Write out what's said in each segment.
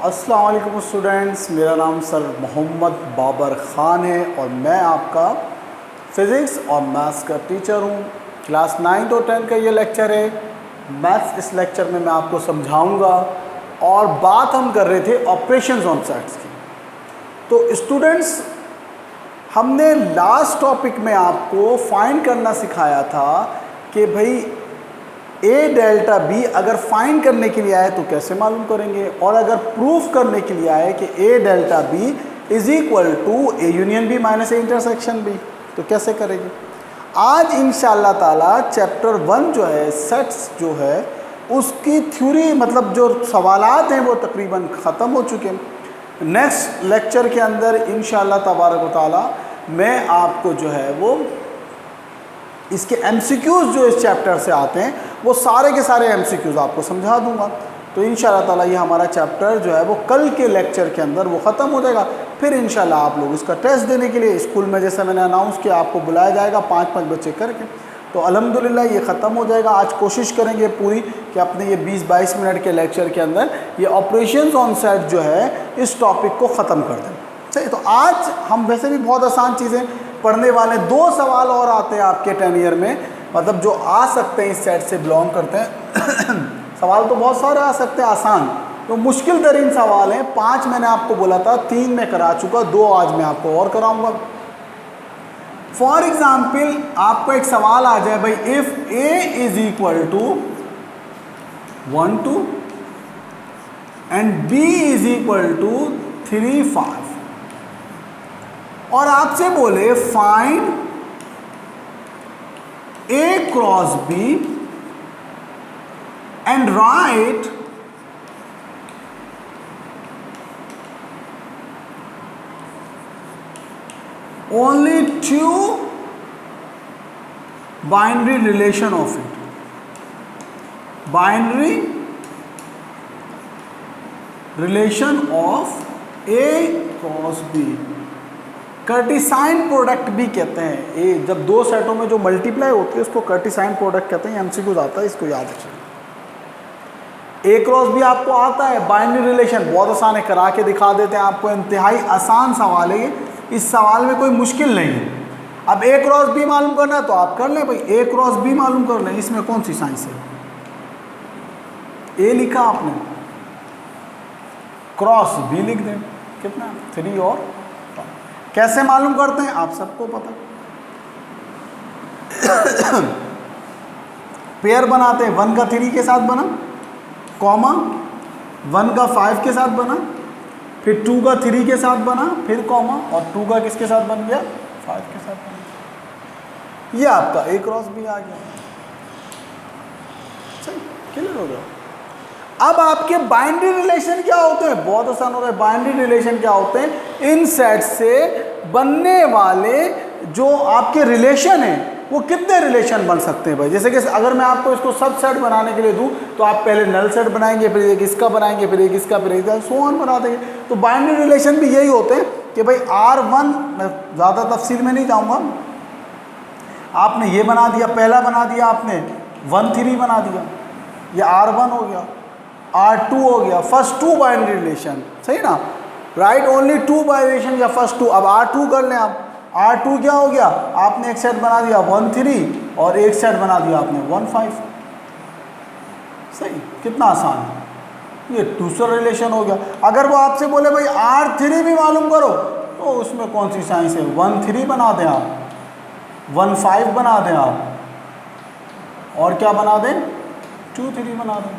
अस्सलाम वालेकुम स्टूडेंट्स, मेरा नाम सर मोहम्मद बाबर ख़ान है और मैं आपका फ़िज़िक्स और मैथ्स का टीचर हूँ। क्लास 9 और 10 का ये लेक्चर है। मैथ्स इस लेक्चर में मैं आपको समझाऊंगा और बात हम कर रहे थे ऑपरेशंस ऑन सेट्स की। तो स्टूडेंट्स, हमने लास्ट टॉपिक में आपको फाइंड करना सिखाया था कि भाई ए डेल्टा बी अगर फाइंड करने के लिए आए तो कैसे मालूम करेंगे, और अगर प्रूफ करने के लिए आए कि A delta B is equal to A union B minus A intersection B, तो कैसे करेंगे। आज इंशाअल्लाह ताला चैप्टर 1 जो है सेट्स जो है उसकी थ्योरी मतलब जो सवालात हैं वो तकरीबन ख़त्म हो चुके हैं। नेक्स्ट लेक्चर के अंदर इंशाअल्लाह तबारक व तआला मैं आपको जो है वो इसके एमसीक्यूज़ जो इस चैप्टर से आते हैं वो सारे के सारे एमसीक्यूज़ आपको समझा दूंगा। तो इंशाअल्लाह ताला ये हमारा चैप्टर जो है वो कल के लेक्चर के अंदर वो ख़त्म हो जाएगा। फिर इंशाअल्लाह आप लोग इसका टेस्ट देने के लिए स्कूल में जैसे मैंने अनाउंस किया आपको बुलाया जाएगा 5-5 बच्चे करके। तो अल्हम्दुलिल्लाह ये ख़त्म हो जाएगा। आज कोशिश करेंगे पूरी कि अपने ये 20-22 मिनट के लेक्चर के अंदर ये ऑपरेशंस ऑन सेट जो है इस टॉपिक को ख़त्म कर दें। सही, तो आज हम वैसे भी बहुत आसान चीज़ें पढ़ने वाले। 2 सवाल और आते हैं आपके 10 ईयर में, मतलब जो आ सकते हैं इस सेट से बिलोंग करते हैं। सवाल तो बहुत सारे आ सकते हैं आसान, तो मुश्किल तरीन सवाल हैं। 5 मैंने आपको बोला था, 3 मैं करा चुका, 2 आज मैं आपको और कराऊंगा। फॉर एग्जाम्पल आपको एक सवाल आ जाए भाई, if A is equal to 1 2 and B is equal to 3 5 और आपसे बोले find A cross B and write only 2 binary relation of it. Binary relation of A cross B, Cartesian product भी कहते हैं। ए जब 2 सेटों में जो मल्टीप्लाई होती है उसको कार्टेशियन प्रोडक्ट कहते हैं। एमसीक्यूज आता है, इसको याद रखिए। ए क्रॉस भी आपको आता है, बाइनरी रिलेशन बहुत आसान है, करा के दिखा देते हैं आपको। इंतहाई आसान सवाल है ये, इस सवाल में कोई मुश्किल नहीं है। अब ए क्रॉस बी मालूम करना है तो आप कर लें भाई, ए क्रॉस बी मालूम कर लें। इसमें कौन सी साइंस है, ए लिखा आपने, क्रॉस बी लिख दें, कितना 3 और कैसे मालूम करते हैं आप सबको पता। पेयर बनाते हैं, 1 का 3 के साथ बना, कॉमा 1 का 5 के साथ बना, फिर 2 का 3 के साथ बना, फिर कॉमा, और 2 का किसके साथ बन गया, 5 के साथ बन गया। ये आपका ए क्रॉस भी आ गया। सही, क्लियर हो गया। अब आपके बाइनरी रिलेशन क्या होते हैं, बहुत आसान हो गया। बाइनरी रिलेशन क्या होते हैं, इन सेट से बनने वाले जो आपके रिलेशन हैं वो कितने रिलेशन बन सकते हैं भाई। जैसे कि अगर मैं आपको इसको सब सेट बनाने के लिए दूं तो आप पहले नल सेट बनाएंगे, फिर एक इसका बनाएंगे, फिर एक इसका, फिर एक सो ऑन बना देंगे। तो बाइनरी रिलेशन भी यही होते हैं कि भाई R1, मैं ज़्यादा तफसील में नहीं जाऊँगा, आपने ये बना दिया, पहला बना दिया आपने 1 3 बना दिया, ये R1 हो गया, R2 हो गया, फर्स्ट 2 बाइनरी रिलेशन। सही ना, राइट, ओनली 2 बाइनरी रिलेशन या फर्स्ट 2। अब R2 कर लें आप, R2 क्या हो गया, आपने एक सेट बना दिया 1 3 और एक सेट बना दिया आपने 1 5। सही, कितना आसान है, ये दूसरा रिलेशन हो गया। अगर वो आपसे बोले भाई R3 भी मालूम करो तो उसमें कौन सी साइंस है, 1 3 बना दें आप, 1 5 बना दें आप, और क्या बना दें, 2 3 बना दें।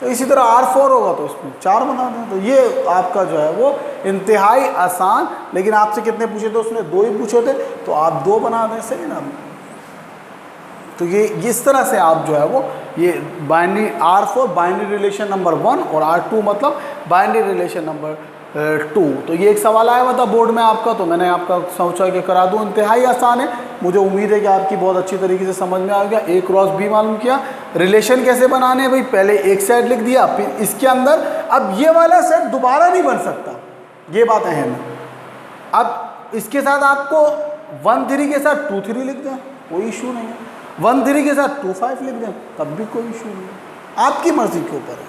तो इसी तरह R4 होगा तो उसमें 4 बना दें। तो ये आपका जो है वो इंतहाई आसान। लेकिन आपसे कितने पूछे थे, उसने 2 ही पूछे थे, तो आप 2 बना दें। सही ना। तो ये इस तरह से आप जो है वो ये binary R4 binary relation number 1 और R2 मतलब बाइनरी रिलेशन नंबर 2। तो ये एक सवाल आया हुआ था बोर्ड में आपका, तो मैंने आपका सोचा कि करा दूँ। इंतहाई आसान है, मुझे उम्मीद है कि आपकी बहुत अच्छी तरीके से समझ में आ गया। ए क्रॉस बी मालूम किया, रिलेशन कैसे बनाने हैं भाई, पहले एक सेट लिख दिया, फिर इसके अंदर अब ये वाला सेट दोबारा नहीं बन सकता, ये बात अहम है। अब इसके साथ आपको 1 3 के साथ 2 3 लिख दें, कोई इशू नहीं है। 1 3 के साथ 2 5 लिख दें, तब भी कोई इशू नहीं है, आपकी मर्ज़ी के ऊपर है।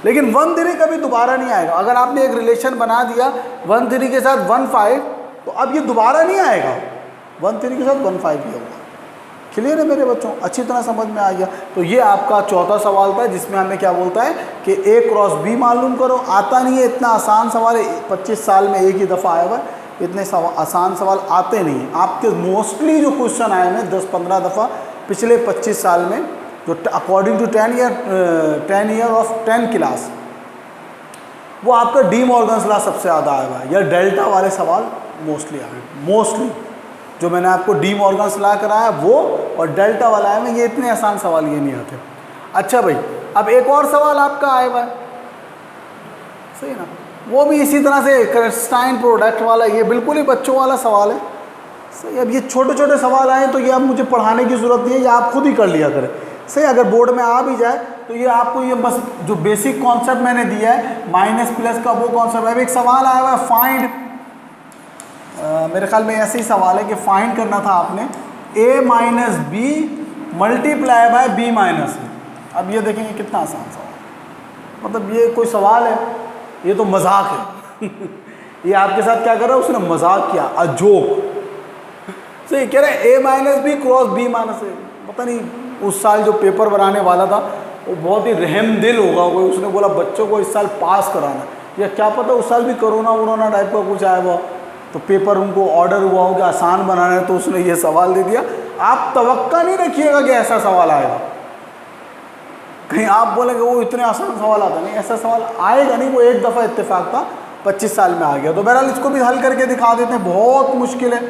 लेकिन 1 3 कभी दोबारा नहीं आएगा। अगर आपने एक रिलेशन बना दिया 1 3 के साथ 1 5, तो अब ये दोबारा नहीं आएगा, 1 3 के साथ 1 5 ही होगा। क्लियर है मेरे बच्चों, अच्छी तरह समझ में आ गया। तो ये आपका चौथा सवाल था जिसमें हमें क्या बोलता है कि A क्रॉस B मालूम करो। आता नहीं है, इतना आसान सवाल है, 25 साल में एक ही दफ़ा आया हुआ, इतने आसान सवाल आते नहीं हैं। आपके मोस्टली जो क्वेश्चन आए हैं 10-15 दफ़ा पिछले 25 साल में, जो according to 10 year of 10 class, वो आपका डी मॉर्गन्स लॉ सबसे ज़्यादा आया हुआ है, या डेल्टा वाले सवाल मोस्टली आए हैं। मोस्टली जो मैंने आपको डी मॉर्गन्स लॉ कराया वो और डेल्टा वाला आया है, ये इतने आसान सवाल ये नहीं आते। अच्छा भाई, अब एक और सवाल आपका आया हुआ है, सही ना, वो भी इसी तरह से क्रिस्टाइन प्रोडक्ट वाला, ये बिल्कुल ही बच्चों वाला सवाल है। सही, अब ये छोटे छोटे सवाल आए तो ये अब मुझे पढ़ाने की ज़रूरत नहीं है, ये आप खुद ही कर लिया करें। सही, अगर बोर्ड में आ भी जाए तो ये आपको ये बस जो बेसिक कॉन्सेप्ट मैंने दिया है माइनस प्लस का, वो कॉन्सेप्ट। अब एक सवाल आया हुआ है फाइंड, मेरे ख्याल में ऐसे ही सवाल है कि फाइंड करना था आपने a minus B multiply by b minus A. अब ये देखेंगे कितना आसान सवाल, मतलब ये कोई सवाल है, ये तो मजाक है ये आपके साथ क्या कर रहा है, उसने मजाक किया, अ जोक। सही कह रहे हैं, a minus B cross b minus A. पता नहीं उस साल जो पेपर बनाने वाला था वो बहुत ही रहमदिल होगा कोई, उसने बोला बच्चों को इस साल पास कराना, या क्या पता उस साल भी कोरोना टाइप का कुछ आया हुआ, तो पेपर उनको ऑर्डर हुआ हो कि आसान बनाना है, तो उसने ये सवाल दे दिया। आप तवक्का नहीं रखिएगा कि ऐसा सवाल आएगा, कहीं आप बोलेंगे वो इतने आसान सवाल आता नहीं, ऐसा सवाल आएगा नहीं। वो एक दफ़ा इत्तेफाक था, 25 साल में आ गया। तो बहरहाल इसको भी हल करके दिखा देते हैं, बहुत मुश्किल है,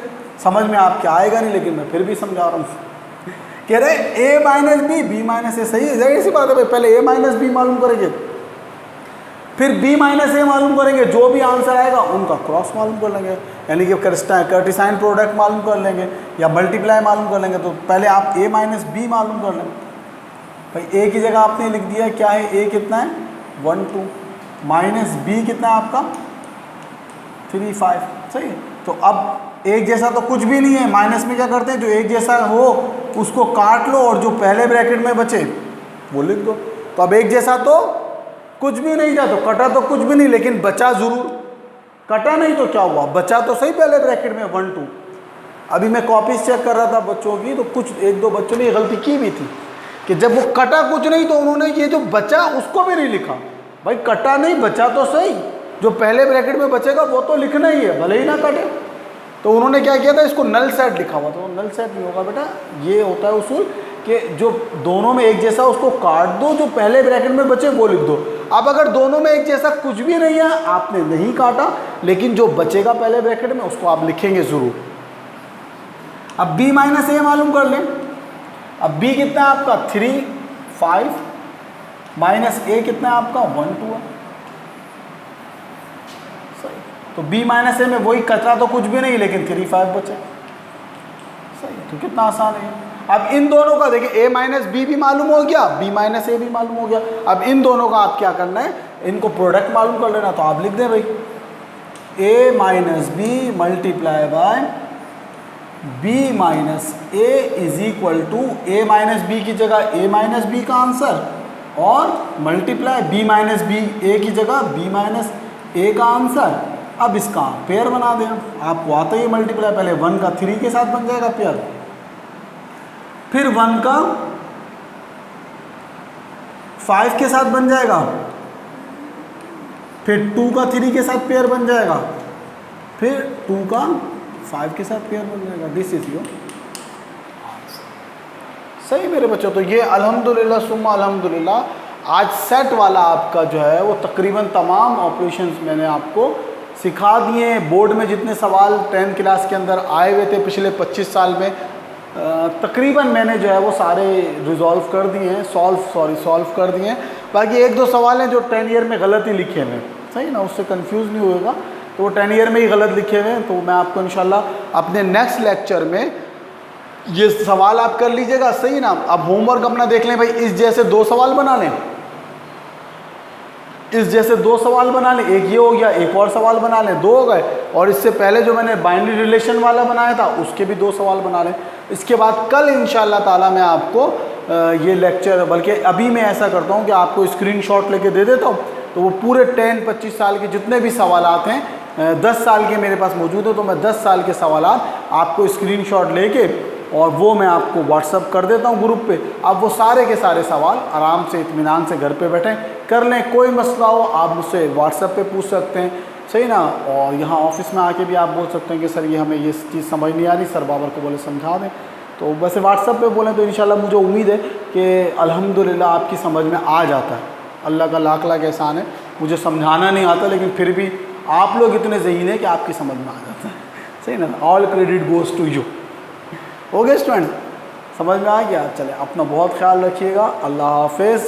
समझ में आपके आएगा नहीं, लेकिन मैं फिर भी समझा रहा हूँ। कह रहे a minus B B minus A, सही है, जाहिर सी बात है भाई, पहले a माइनस बी मालूम करेंगे, फिर b माइनस ए मालूम करेंगे, जो भी आंसर आएगा उनका क्रॉस मालूम कर लेंगे, यानी कि कार्टेशियन प्रोडक्ट मालूम कर लेंगे या मल्टीप्लाई मालूम कर लेंगे। तो पहले आप a माइनस बी मालूम कर लेंगे। भाई a की जगह आपने लिख दिया क्या है, a कितना है 1 2, माइनस b कितना है आपका 3 5, सही है। तो अब एक जैसा तो कुछ भी नहीं है, माइनस में क्या करते हैं, जो एक जैसा हो उसको काट लो और जो पहले ब्रैकेट में बचे वो लिख दो। तो अब एक जैसा तो कुछ भी नहीं था, तो कटा तो कुछ भी नहीं, लेकिन बचा ज़रूर। कटा नहीं तो क्या हुआ, बचा तो सही पहले ब्रैकेट में 1 2। अभी मैं कॉपीज चेक कर रहा था बच्चों की, तो कुछ एक दो बच्चों ने गलती की भी थी कि जब वो कटा कुछ नहीं तो उन्होंने ये जो बचा उसको भी नहीं लिखा। भाई कटा नहीं, बचा तो सही, जो पहले ब्रैकेट में बचेगा वो तो लिखना ही है, भले ही ना कटे। तो उन्होंने क्या किया था, इसको नल सेट लिखा हुआ, तो नल सेट नहीं होगा बेटा, ये होता है उसूल कि जो दोनों में एक जैसा उसको काट दो, जो पहले ब्रैकेट में बचे वो लिख दो। अब अगर दोनों में एक जैसा कुछ भी नहीं है, आपने नहीं काटा, लेकिन जो बचेगा पहले ब्रैकेट में उसको आप लिखेंगे ज़रूर। अब b माइनस ए मालूम कर लें। अब b कितना है आपका 3 5, माइनस a कितना है आपका 1 2 है, सही। तो b माइनस ए में वही कचरा तो कुछ भी नहीं, लेकिन 3 5 बचे, सही। तो कितना आसान है। अब इन दोनों का देखिए, a माइनस बी भी मालूम हो गया, b माइनस ए भी मालूम हो गया। अब इन दोनों का आप क्या करना है, इनको प्रोडक्ट मालूम कर लेना। तो आप लिख दें भाई a minus B multiply by b minus A is equal to a minus B की जगह a माइनस बी का आंसर, और multiply b minus B A की जगह b माइनस ए का आंसर। अब इसका पेयर बना दें, आपको आता ही मल्टीप्लाई, पहले 1 का 3 के साथ बन जाएगा पेयर, फिर 1 का 5 के साथ बन जाएगा, फिर 2 का 3 के साथ पेयर बन जाएगा, फिर 2 का 5 के साथ पेयर बन जाएगा। दिस इज योर आंसर, सही मेरे बच्चों। तो ये अल्हम्दुलिल्लाह सुम्मा अल्हम्दुलिल्लाह आज सेट वाला आपका जो है वो तकरीबन तमाम ऑपरेशंस मैंने आपको सिखा दिए हैं। बोर्ड में जितने सवाल 10th क्लास के अंदर आए हुए थे पिछले 25 साल में, तकरीबन मैंने जो है वो सारे रिजॉल्व कर दिए हैं, सॉल्व कर दिए हैं। बाकी एक दो सवाल हैं जो 10 ईयर में गलत ही लिखे हुए हैं, सही ना, उससे कंफ्यूज नहीं होएगा, तो वो 10 ईयर में ही गलत लिखे हुए हैं। तो मैं आपको इंशाल्लाह अपने नेक्स्ट लेक्चर में ये सवाल आप कर लीजिएगा, सही ना। अब होमवर्क अपना देख लें भाई, इस जैसे 2 सवाल बना लें, इस जैसे 2 सवाल बना लें, एक ये हो गया, एक और सवाल बना लें, 2 हो गए। और इससे पहले जो मैंने बाइनरी रिलेशन वाला बनाया था उसके भी 2 सवाल बना लें। इसके बाद कल इंशाल्लाह ताला मैं आपको ये लेक्चर, बल्कि अभी मैं ऐसा करता हूँ कि आपको स्क्रीनशॉट लेके दे देता हूँ, तो वो पूरे 10-25 साल के जितने भी सवालात हैं 10 साल के मेरे पास मौजूद है, तो मैं 10 साल के सवालात आपको स्क्रीनशॉट लेके और वो मैं आपको व्हाट्सअप कर देता हूँ ग्रुप पे। आप वो सारे के सारे सवाल आराम से इत्मीनान से घर पे बैठें कर लें। कोई मसला हो आप मुझसे व्हाट्सएप पे पूछ सकते हैं, सही ना। और यहाँ ऑफिस में आके भी आप बोल सकते हैं कि सर ये हमें ये चीज़ समझ नहीं आ रही, सर बाबर को बोले समझा दें। तो वैसे व्हाट्सएप पे बोलें तो इंशाल्लाह मुझे उम्मीद है कि अल्हम्दुलिल्लाह आपकी समझ में आ जाता है। अल्लाह का लाख लाख एहसान है, मुझे समझाना नहीं आता, लेकिन फिर भी आप लोग इतने ज़हीन हैं कि आपकी समझ में आ जाता है, सही ना। All credit goes to you. Okay students, समझ में आ गया। चले, अपना बहुत ख्याल रखिएगा। अल्लाह हाफिज़।